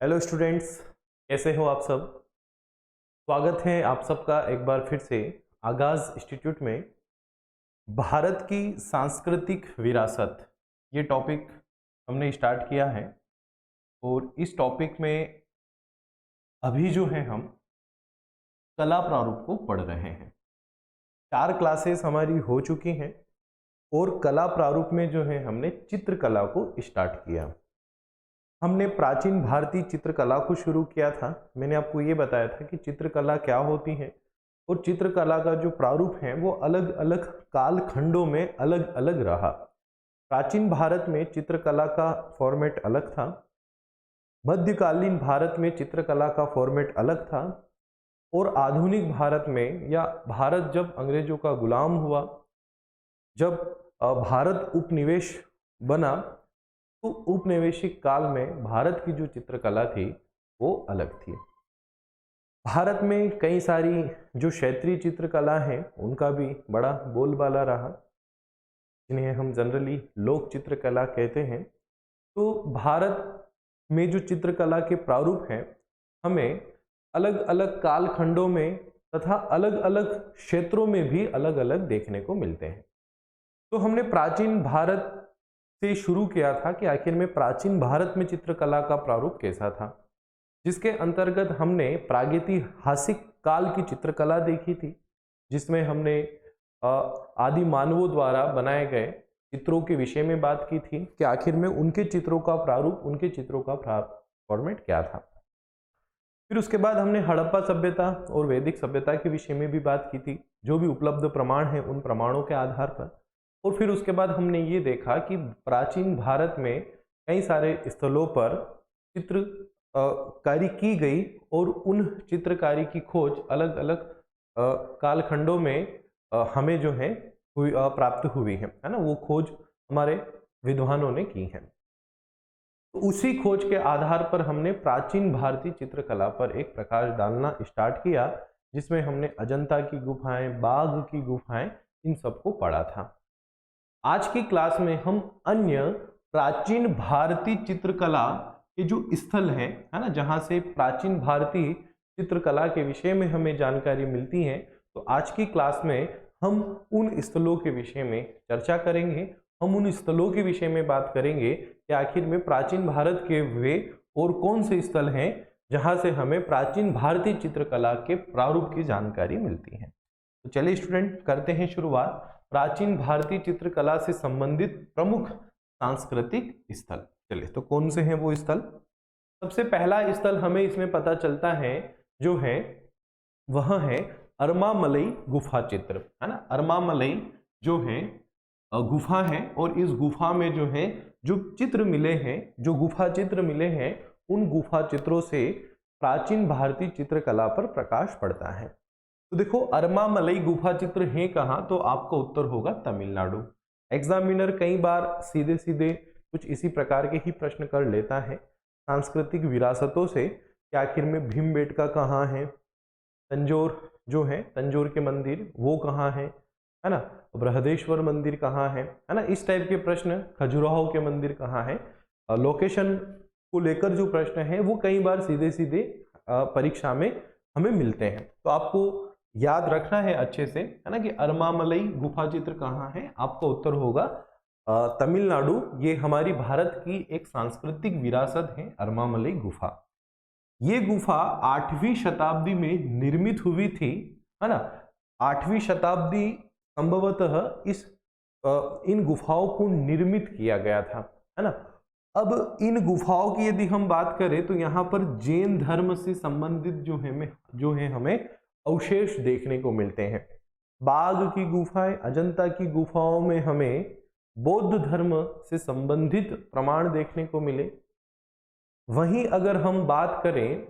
Hello students, कैसे हो आप सब। स्वागत है आप सबका एक बार फिर से आगाज इंस्टीट्यूट में। भारत की सांस्कृतिक विरासत ये टॉपिक हमने स्टार्ट किया है और इस टॉपिक में अभी जो है हम कला प्रारूप को पढ़ रहे हैं। 4 क्लासेस हमारी हो चुकी हैं और कला प्रारूप में जो है हमने चित्रकला को स्टार्ट किया। हमने प्राचीन भारतीय चित्रकला को शुरू किया था। मैंने आपको ये बताया था कि चित्रकला क्या होती है और चित्रकला का जो प्रारूप है वो अलग अलग कालखंडों में अलग अलग रहा। प्राचीन भारत में चित्रकला का फॉर्मेट अलग था, मध्यकालीन भारत में चित्रकला का फॉर्मेट अलग था और आधुनिक भारत में, या भारत जब अंग्रेजों का गुलाम हुआ, जब भारत उपनिवेश बना, तो उपनिवेशिक काल में भारत की जो चित्रकला थी वो अलग थी। भारत में कई सारी जो क्षेत्रीय चित्रकला है उनका भी बड़ा बोलबाला रहा, जिन्हें हम जनरली लोक चित्रकला कहते हैं। तो भारत में जो चित्रकला के प्रारूप हैं हमें अलग अलग कालखंडों में तथा अलग अलग क्षेत्रों में भी अलग अलग देखने को मिलते हैं। तो हमने प्राचीन भारत से शुरू किया था कि आखिर में प्राचीन भारत में चित्रकला का प्रारूप कैसा था, जिसके अंतर्गत हमने प्रागैतिहासिक काल की चित्रकला देखी थी, जिसमें हमने आदि मानवों द्वारा बनाए गए चित्रों के विषय में बात की थी कि आखिर में उनके चित्रों का प्रारूप, उनके चित्रों का फॉर्मेट क्या था। फिर उसके बाद हमने हड़प्पा सभ्यता और वैदिक सभ्यता के विषय में भी बात की थी, जो भी उपलब्ध प्रमाण है उन प्रमाणों के आधार पर। और फिर उसके बाद हमने ये देखा कि प्राचीन भारत में कई सारे स्थलों पर चित्रकारी की गई और उन चित्रकारी की खोज अलग अलग कालखंडों में हमें जो है प्राप्त हुई है ना। वो खोज हमारे विद्वानों ने की है। तो उसी खोज के आधार पर हमने प्राचीन भारतीय चित्रकला पर एक प्रकाश डालना स्टार्ट किया, जिसमें हमने अजंता की गुफाएं, बाघ की गुफाएं, इन सबको पढ़ा था। आज की क्लास में हम अन्य प्राचीन भारतीय चित्रकला के जो स्थल है ना, जहां से प्राचीन भारतीय चित्रकला के विषय में हमें जानकारी मिलती है, तो आज की क्लास में हम उन स्थलों के विषय में चर्चा करेंगे। हम उन स्थलों के विषय में बात करेंगे कि आखिर में प्राचीन भारत के वे और कौन से स्थल हैं जहां से हमें प्राचीन भारतीय चित्रकला के प्रारूप की जानकारी मिलती है। तो चलिए स्टूडेंट, करते हैं शुरुआत प्राचीन भारतीय चित्रकला से संबंधित प्रमुख सांस्कृतिक स्थल। चलिए, तो कौन से हैं वो स्थल। सबसे पहला स्थल हमें इसमें पता चलता है जो है वह है अरमामलई गुफा चित्र, है ना। अरमामलई जो है गुफा है और इस गुफा में जो है जो चित्र मिले हैं, जो गुफा चित्र मिले हैं, उन गुफा चित्रों से प्राचीन भारतीय चित्रकला पर प्रकाश पड़ता है। तो देखो, अरमामलई गुफा चित्र है कहाँ, तो आपका उत्तर होगा तमिलनाडु। एग्जामिनर कई बार सीधे सीधे कुछ इसी प्रकार के ही प्रश्न कर लेता है सांस्कृतिक विरासतों से कि आखिर में भीमबेटका कहाँ है, तंजौर जो है, तंजौर के मंदिर वो कहाँ है ना, बृहदेश्वर मंदिर कहाँ है ना, इस टाइप के प्रश्न, खजुराहो के मंदिर कहाँ है, लोकेशन को लेकर जो प्रश्न है वो कई बार सीधे सीधे परीक्षा में हमें मिलते हैं। तो आपको याद रखना है अच्छे से, है ना, कि अरमामलई गुफा चित्र कहाँ है। आपका उत्तर होगा तमिलनाडु। ये हमारी भारत की एक सांस्कृतिक विरासत है अरमामलई गुफा। ये गुफा 8वीं शताब्दी में निर्मित हुई थी, है ना। 8वीं शताब्दी संभवतः इन गुफाओं को निर्मित किया गया था, है ना। अब इन गुफाओं की यदि हम बात करें तो यहाँ पर जैन धर्म से संबंधित जो है हमें अवशेष देखने को मिलते हैं। बाघ की गुफाएं, अजंता की गुफाओं में हमें बौद्ध धर्म से संबंधित प्रमाण देखने को मिले। वहीं अगर हम बात करें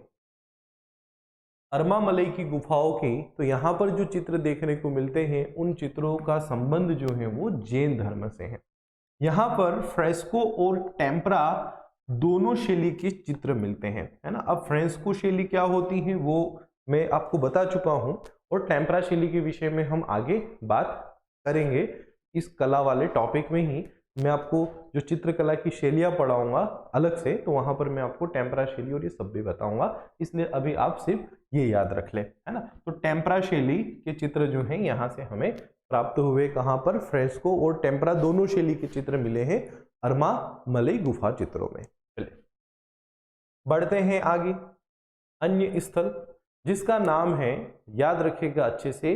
अरमामलई की गुफाओं की, तो यहाँ पर जो चित्र देखने को मिलते हैं उन चित्रों का संबंध जो है वो जैन धर्म से है। यहाँ पर फ्रेस्को और टेम्परा दोनों शैली के चित्र मिलते हैं, है ना। अब फ्रेस्को शैली क्या होती है वो मैं आपको बता चुका हूँ और टेम्परा शैली के विषय में हम आगे बात करेंगे इस कला वाले टॉपिक में ही। मैं आपको जो चित्रकला की शैलियाँ पढ़ाऊंगा अलग से, तो वहाँ पर मैं आपको टेम्परा शैली और ये सब भी बताऊंगा, इसलिए अभी आप सिर्फ ये याद रख लें, है ना। तो टेम्परा शैली के चित्र जो हैं यहाँ से हमें प्राप्त हुए, कहाँ पर, फ्रेस्को और टेम्परा दोनों शैली के चित्र मिले हैं अरमामलई गुफा चित्रों में। चलिए बढ़ते हैं आगे। अन्य स्थल जिसका नाम है, याद रखिएगा अच्छे से,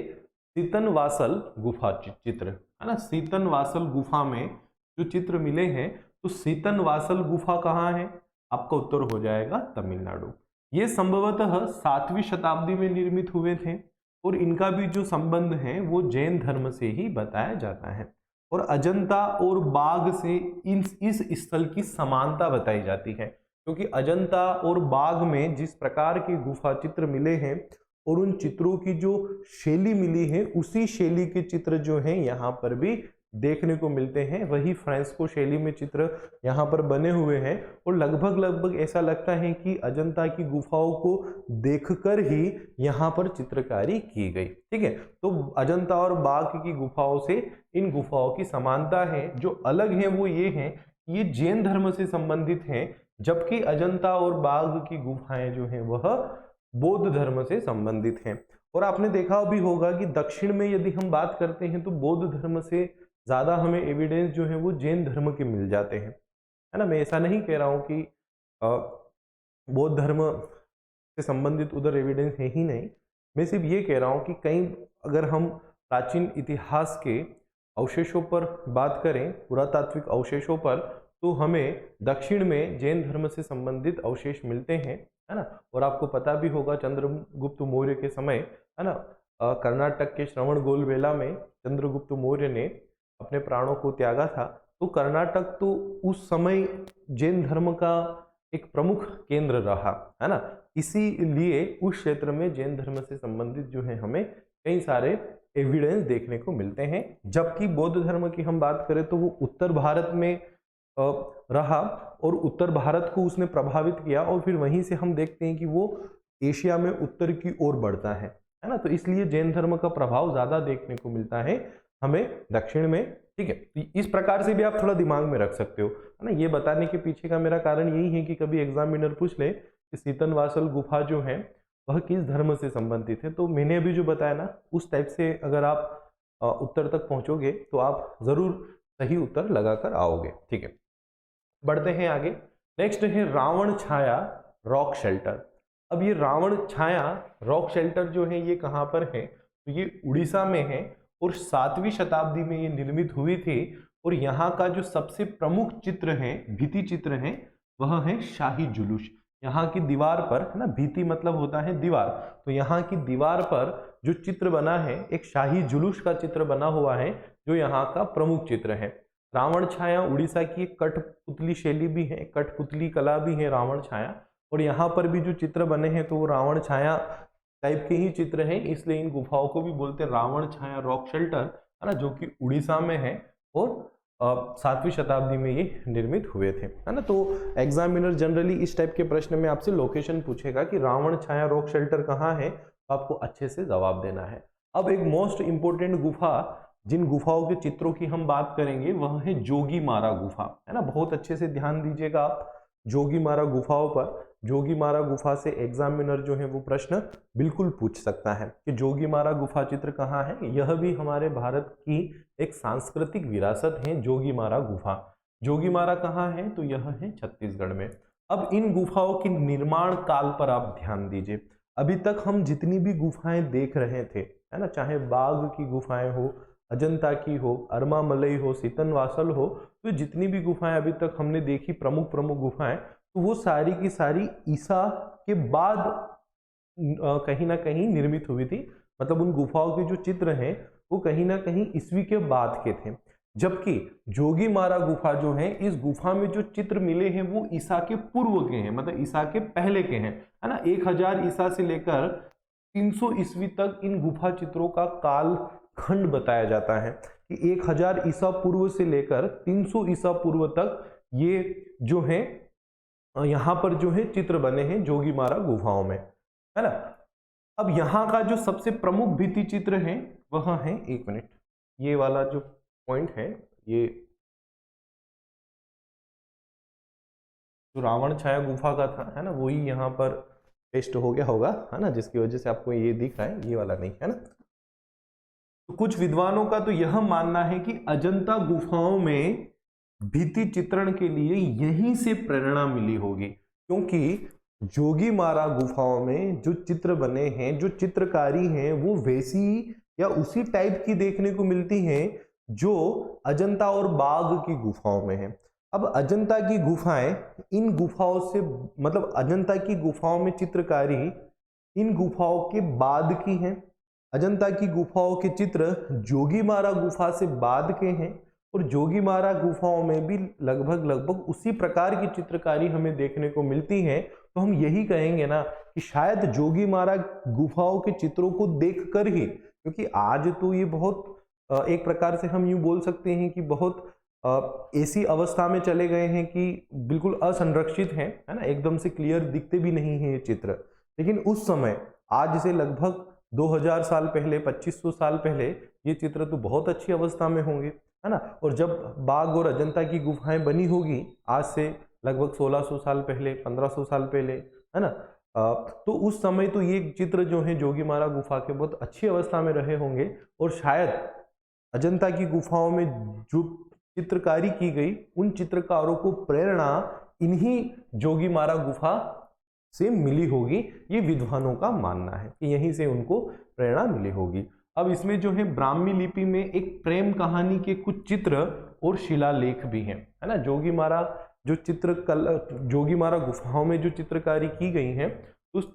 सीतनवासल गुफा चित्र, है ना। सीतनवासल गुफा में जो चित्र मिले हैं, तो सीतनवासल गुफा कहाँ है, आपका उत्तर हो जाएगा तमिलनाडु। ये संभवतः 7वीं शताब्दी में निर्मित हुए थे और इनका भी जो संबंध है वो जैन धर्म से ही बताया जाता है। और अजंता और बाघ से इस स्थल की समानता बताई जाती है, क्योंकि अजंता और बाघ में जिस प्रकार के गुफा चित्र मिले हैं और उन चित्रों की जो शैली मिली है, उसी शैली के चित्र जो हैं यहाँ पर भी देखने को मिलते हैं। वही फ्रांसिस्को शैली में चित्र यहाँ पर बने हुए हैं और लगभग ऐसा लगता है कि अजंता की गुफाओं को देखकर ही यहाँ पर चित्रकारी की गई। ठीक है, तो अजंता और बाघ की गुफाओं से इन गुफाओं की समानता है। जो अलग है वो ये है, ये जैन धर्म से संबंधित हैं, जबकि अजंता और बाघ की गुफाएं जो हैं वह बौद्ध धर्म से संबंधित हैं। और आपने देखा भी होगा कि दक्षिण में यदि हम बात करते हैं तो बौद्ध धर्म से ज़्यादा हमें एविडेंस जो है वो जैन धर्म के मिल जाते हैं, है ना। मैं ऐसा नहीं कह रहा हूँ कि बौद्ध धर्म से संबंधित उधर एविडेंस है ही नहीं, मैं सिर्फ ये कह रहा हूँ कि कहीं अगर हम प्राचीन इतिहास के अवशेषों पर बात करें, पुरातात्विक अवशेषों पर, तो हमें दक्षिण में जैन धर्म से संबंधित अवशेष मिलते हैं, है ना। और आपको पता भी होगा चंद्रगुप्त मौर्य के समय, है ना, कर्नाटक के श्रवणबेलगोला में चंद्रगुप्त मौर्य ने अपने प्राणों को त्यागा था। तो कर्नाटक तो उस समय जैन धर्म का एक प्रमुख केंद्र रहा, है ना। इसीलिए उस क्षेत्र में जैन धर्म से संबंधित जो है हमें कई सारे एविडेंस देखने को मिलते हैं। जबकि बौद्ध धर्म की हम बात करें तो वो उत्तर भारत में रहा और उत्तर भारत को उसने प्रभावित किया, और फिर वहीं से हम देखते हैं कि वो एशिया में उत्तर की ओर बढ़ता है ना। तो इसलिए जैन धर्म का प्रभाव ज्यादा देखने को मिलता है हमें दक्षिण में। ठीक है, तो इस प्रकार से भी आप थोड़ा दिमाग में रख सकते हो, है ना। ये बताने के पीछे का मेरा कारण यही है कि कभी एग्जामिनर पूछ ले कि सीतनवासल गुफा जो है वह किस धर्म से संबंधित है, तो मैंने अभी जो बताया ना उस टाइप से अगर आप उत्तर तक पहुंचोगे तो आप जरूर सही उत्तर लगाकर आओगे। ठीक है, बढ़ते हैं आगे। नेक्स्ट है रावण छाया रॉक शेल्टर। अब ये रावण छाया रॉक शेल्टर जो है ये कहाँ पर है, तो ये उड़ीसा में है और 7वीं शताब्दी में ये निर्मित हुई थी। और यहाँ का जो सबसे प्रमुख चित्र है, भित्ति चित्र है, वह है शाही जुलूस। यहाँ की दीवार पर, है ना, भित्ति मतलब होता है दीवार, तो यहाँ की दीवार पर जो चित्र बना है एक शाही जुलूस का चित्र बना हुआ है, जो यहाँ का प्रमुख चित्र है। रावण छाया उड़ीसा की एक कठपुतली शैली भी है, कठपुतली कला भी है रावण छाया। और यहाँ पर भी जो चित्र बने हैं तो वो रावण छाया टाइप के ही चित्र हैं, इसलिए इन गुफाओं को भी बोलते हैं रावण छाया रॉक शेल्टर, है ना, जो कि उड़ीसा में है और 7वीं शताब्दी में ये निर्मित हुए थे, है ना। तो एग्जामिनर जनरली इस टाइप के प्रश्न में आपसे लोकेशन पूछेगा कि रावण छाया रॉक शेल्टर कहाँ है, तो आपको अच्छे से जवाब देना है। अब एक मोस्ट इंपोर्टेंट गुफा, जिन गुफाओं के चित्रों की हम बात करेंगे, वह है जोगीमारा गुफा, है ना। बहुत अच्छे से ध्यान दीजिएगा आप जोगीमारा गुफाओं पर। जोगीमारा गुफा से एग्जामिनर जो है वो प्रश्न बिल्कुल पूछ सकता है कि जोगीमारा गुफा चित्र कहाँ है। यह भी हमारे भारत की एक सांस्कृतिक विरासत है जोगीमारा गुफा। जोगीमारा कहाँ है, तो यह है छत्तीसगढ़ में। अब इन गुफाओं के निर्माण काल पर आप ध्यान दीजिए। अभी तक हम जितनी भी गुफाएं देख रहे थे, है ना, चाहे बाघ की गुफाएं हो, अजंता की हो, अरमामलई हो, सीतनवासल हो, तो जितनी भी गुफाएं अभी तक हमने देखी प्रमुख गुफाएं, तो वो सारी की सारी ईसा के बाद कहीं ना कहीं निर्मित हुई थी। मतलब उन गुफाओं के जो चित्र हैं वो कहीं ना कहीं ईस्वी के बाद के थे। जबकि जोगीमारा गुफा जो है, इस गुफा में जो चित्र मिले हैं वो ईसा के पूर्व के हैं, मतलब ईसा के पहले के हैं, है ना। 1000 ईसा से लेकर 300 ईस्वी तक इन गुफा चित्रों का काल खंड बताया जाता है कि 1000 ईसा पूर्व से लेकर 300 ईसा पूर्व तक ये जो है यहाँ पर जो है चित्र बने हैं जोगीमारा गुफाओं में, है ना। अब यहाँ का जो सबसे प्रमुख भित्ति चित्र है वह है, एक मिनट, ये वाला जो पॉइंट है, ये जो रावण छाया गुफा का था, है ना, वही यहाँ पर पेस्ट हो गया होगा, है ना, जिसकी वजह से आपको ये दिख रहा है, ये वाला नहीं, है ना। तो कुछ विद्वानों का तो यह मानना है कि अजंता गुफाओं में भित्ति चित्रण के लिए यहीं से प्रेरणा मिली होगी, क्योंकि जोगीमारा गुफाओं में जो चित्र बने हैं, जो चित्रकारी हैं, वो वैसी या उसी टाइप की देखने को मिलती हैं जो अजंता और बाघ की गुफाओं में है। अब अजंता की गुफाएं इन गुफाओं से, मतलब अजंता की गुफाओं में चित्रकारी इन गुफाओं के बाद की हैं। अजंता की गुफाओं के चित्र जोगीमारा गुफा से बाद के हैं, और जोगीमारा गुफाओं में भी लगभग उसी प्रकार की चित्रकारी हमें देखने को मिलती है। तो हम यही कहेंगे ना कि शायद जोगीमारा गुफाओं के चित्रों को देखकर ही, क्योंकि आज तो ये बहुत एक प्रकार से हम यूं बोल सकते हैं कि बहुत ऐसी अवस्था में चले गए हैं कि बिल्कुल असंरक्षित हैं, है ना, एकदम से क्लियर दिखते भी नहीं हैं ये चित्र। लेकिन उस समय, आज से लगभग 2000 साल पहले, 2500 साल पहले, ये चित्र तो बहुत अच्छी अवस्था में होंगे, है ना। और जब बाघ और अजंता की गुफाएं बनी होगी आज से लगभग 1600 साल पहले, 1500 साल पहले, है ना, तो उस समय तो ये चित्र जो है जोगीमारा गुफा के बहुत अच्छी अवस्था में रहे होंगे, और शायद अजंता की गुफाओं में जो चित्रकारी की गई, उन चित्रकारों को प्रेरणा इन्हीं जोगीमारा गुफा से मिली होगी। ये विद्वानों का मानना है कि यहीं से उनको प्रेरणा मिली होगी। अब इसमें जो है ब्राह्मी लिपि में एक प्रेम कहानी के कुछ चित्र और शिलालेख भी हैं, है ना। जोगीमारा जो जोगीमारा गुफाओं में जो चित्रकारी की गई है, उस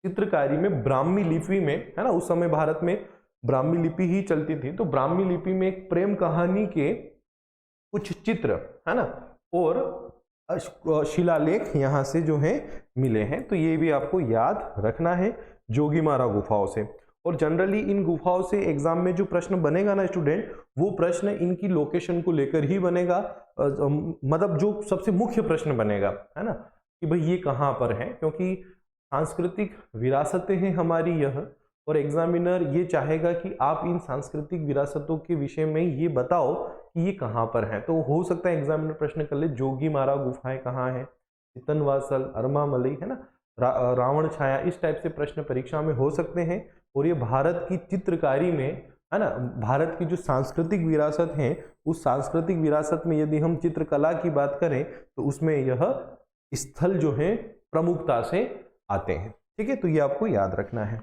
चित्रकारी में ब्राह्मी लिपि में, है ना, उस समय भारत में ब्राह्मी लिपि ही चलती थी, तो ब्राह्मी लिपि में एक प्रेम कहानी के कुछ चित्र, है ना, और शिलालेख यहाँ से जो है मिले हैं। तो ये भी आपको याद रखना है जोगीमारा गुफाओं से। और जनरली इन गुफाओं से एग्जाम में जो प्रश्न बनेगा ना स्टूडेंट, वो प्रश्न इनकी लोकेशन को लेकर ही बनेगा, मतलब जो सबसे मुख्य प्रश्न बनेगा, है ना, कि भाई ये कहाँ पर है, क्योंकि सांस्कृतिक विरासतें हैं हमारी यह, और एग्जामिनर ये चाहेगा कि आप इन सांस्कृतिक विरासतों के विषय में ये बताओ कि ये कहाँ पर है। तो हो सकता है एग्जामिनर प्रश्न कर ले जोगीमारा गुफाएं कहाँ है, चितनवासल, अरमामलई, है ना, रावण छाया, इस टाइप से प्रश्न परीक्षा में हो सकते हैं। और ये भारत की चित्रकारी में, है ना, भारत की जो सांस्कृतिक विरासत है, उस सांस्कृतिक विरासत में यदि हम चित्रकला की बात करें तो उसमें यह स्थल जो है प्रमुखता से आते हैं। ठीक है, तो ये आपको याद रखना है।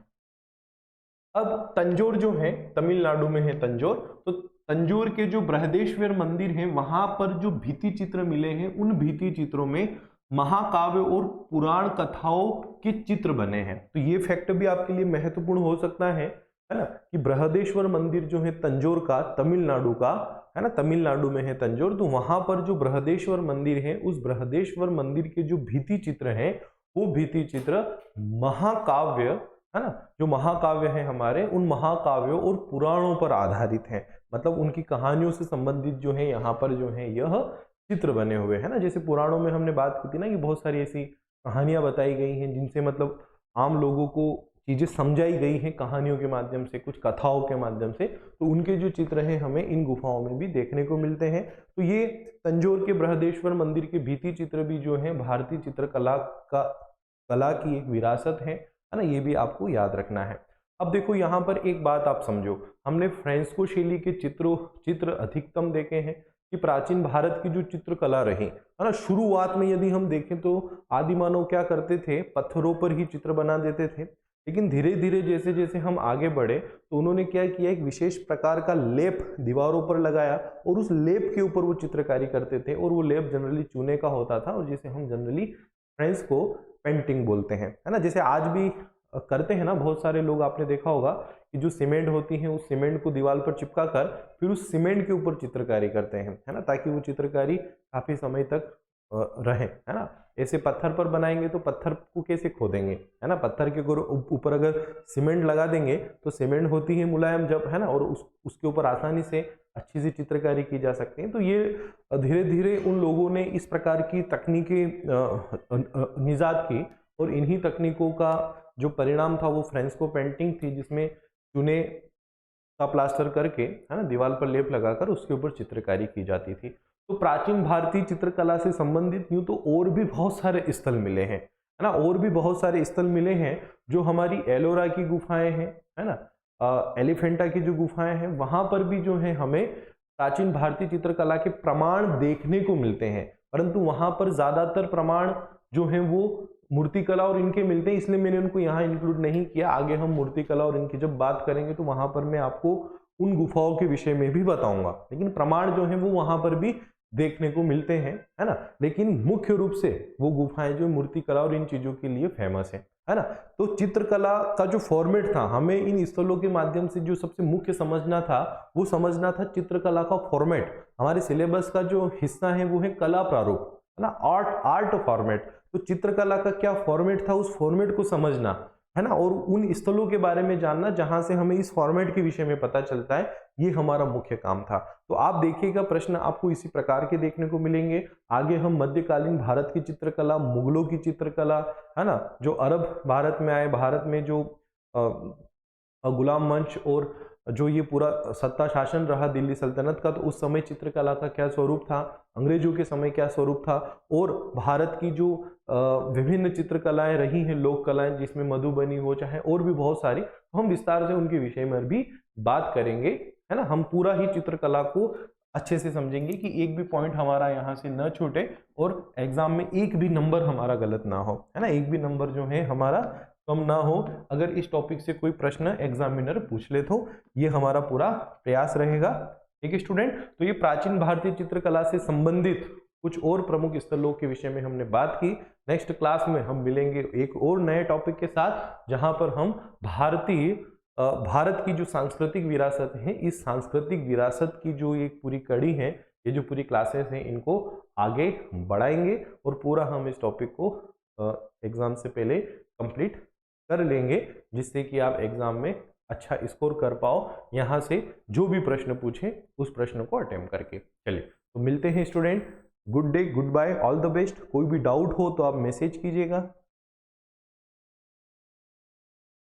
अब तंजौर जो है, तमिलनाडु में है तंजौर, तो तंजौर के जो बृहदेश्वर मंदिर है, वहां पर जो भित्ति चित्र मिले हैं, उन भित्ति चित्रों में महाकाव्य और पुराण कथाओं के चित्र बने हैं। तो ये फैक्ट भी आपके लिए महत्वपूर्ण हो सकता है ना, कि बृहदेश्वर मंदिर जो है तंजौर का, तमिलनाडु का, है ना, तमिलनाडु में है तंजौर, तो वहां पर जो बृहदेश्वर मंदिर है, उस बृहदेश्वर मंदिर के जो भित्ति चित्र हैं, वो भित्ति चित्र महाकाव्य, है ना, जो महाकाव्य है हमारे, उन महाकाव्यों और पुराणों पर आधारित हैं। मतलब उनकी कहानियों से संबंधित जो है यहाँ पर जो है यह चित्र बने हुए हैं ना। जैसे पुराणों में हमने बात की थी ना कि बहुत सारी ऐसी कहानियां बताई गई हैं जिनसे मतलब आम लोगों को चीजें समझाई गई हैं कहानियों के माध्यम से, कुछ कथाओं के माध्यम से। तो उनके जो चित्र हैं हमें इन गुफाओं में भी देखने को मिलते हैं। तो ये तंजौर के बृहदेश्वर मंदिर के भित्ति चित्र भी जो है भारतीय चित्रकला कला की एक विरासत है ना, ये भी आपको याद रखना है। अब देखो यहाँ पर एक बात आप समझो, हमने फ्रेंस्को शैली के चित्र अधिकतम देखे हैं कि प्राचीन भारत की जो चित्रकला रही, है ना, शुरुआत में यदि हम देखें तो आदि मानव क्या करते थे, पत्थरों पर ही चित्र बना देते थे। लेकिन धीरे धीरे जैसे जैसे हम आगे बढ़े तो उन्होंने क्या किया, एक विशेष प्रकार का लेप दीवारों पर लगाया और उस लेप के ऊपर वो चित्रकारी करते थे, और वो लेप जनरली चूने का होता था, और जिसे हम जनरली फ्रेंस्को पेंटिंग बोलते हैं, है ना। जैसे आज भी करते हैं ना बहुत सारे लोग, आपने देखा होगा कि जो सीमेंट होती है उस सीमेंट को दीवार पर चिपका कर फिर उस सीमेंट के ऊपर चित्रकारी करते हैं, है ना, ताकि वो चित्रकारी काफी समय तक रहे, है ना। ऐसे पत्थर पर बनाएंगे तो पत्थर को कैसे खोदेंगे, है ना, पत्थर के ऊपर अगर सीमेंट लगा देंगे तो सीमेंट होती है मुलायम जब, है ना, और उसके ऊपर आसानी से अच्छी सी चित्रकारी की जा सकती है। तो ये धीरे धीरे उन लोगों ने इस प्रकार की तकनीकें निजात की, और इन्हीं तकनीकों का जो परिणाम था वो फ्रेंस्को पेंटिंग थी, जिसमें चूने का प्लास्टर करके, है ना, दीवार पर लेप लगाकर उसके ऊपर चित्रकारी की जाती थी। तो प्राचीन भारतीय चित्रकला से संबंधित यूं तो और भी बहुत सारे स्थल मिले हैं, है ना, और भी बहुत सारे स्थल मिले हैं जो हमारी एलोरा की गुफाएं हैं, है ना, एलिफेंटा की जो गुफाएं हैं वहां पर भी जो है हमें प्राचीन भारतीय चित्रकला के प्रमाण देखने को मिलते हैं, परंतु वहां पर ज्यादातर प्रमाण जो है वो मूर्तिकला और इनके मिलते हैं, इसलिए मैंने उनको यहाँ इंक्लूड नहीं किया। आगे हम मूर्तिकला और इनकी जब बात करेंगे तो वहां पर मैं आपको उन गुफाओं के विषय में भी बताऊंगा, लेकिन प्रमाण जो है वो वहां पर भी देखने को मिलते हैं, है ना, लेकिन मुख्य रूप से वो गुफाएं जो मूर्तिकला और इन चीजों के लिए फेमस है ना। तो चित्रकला का जो फॉर्मेट था, हमें इन स्थलों के माध्यम से जो सबसे मुख्य समझना था वो समझना था चित्रकला का फॉर्मेट। हमारे सिलेबस का जो हिस्सा है वो है कला प्रारूप, है ना, आर्ट फॉर्मेट। तो चित्रकला का क्या फॉर्मेट था, उस फॉर्मेट को समझना, है ना, और उन स्थलों के बारे में जानना जहां से हमें इस फॉर्मेट के विषय में पता चलता है, ये हमारा मुख्य काम था। तो आप देखिएगा प्रश्न आपको इसी प्रकार के देखने को मिलेंगे। आगे हम मध्यकालीन भारत की चित्रकला, मुगलों की चित्रकला, है ना, जो अरब भारत में आए, भारत में जो गुलाम मंच और जो ये पूरा सत्ता शासन रहा दिल्ली सल्तनत का, तो उस समय चित्रकला का क्या स्वरूप था, अंग्रेजों के समय क्या स्वरूप था, और भारत की जो विभिन्न चित्रकलाएं रही हैं, लोक कलाएं जिसमें मधुबनी हो चाहे और भी बहुत सारी, तो हम विस्तार से उनके विषय में भी बात करेंगे, है ना। हम पूरा ही चित्रकला को अच्छे से समझेंगे कि एक भी पॉइंट हमारा यहाँ से न छूटे और एग्जाम में एक भी नंबर हमारा गलत ना हो, है ना, एक भी नंबर जो है हमारा कम ना हो अगर इस टॉपिक से कोई प्रश्न एग्जामिनर पूछ ले, तो ये हमारा पूरा प्रयास रहेगा। ठीक है स्टूडेंट, तो ये प्राचीन भारतीय चित्रकला से संबंधित कुछ और प्रमुख स्थलों के विषय में हमने बात की। नेक्स्ट क्लास में हम मिलेंगे एक और नए टॉपिक के साथ, जहां पर हम भारत की जो सांस्कृतिक विरासत है, इस सांस्कृतिक विरासत की जो एक पूरी कड़ी है, ये जो पूरी क्लासेस हैं, इनको आगे बढ़ाएंगे और पूरा हम इस टॉपिक को एग्जाम से पहले कंप्लीट कर लेंगे, जिससे कि आप एग्जाम में अच्छा स्कोर कर पाओ, यहाँ से जो भी प्रश्न पूछे उस प्रश्न को अटेम्प्ट करके। चलिए, तो मिलते हैं student, good day, good bye, all the best. कोई भी डाउट हो तो आप मैसेज कीजिएगा।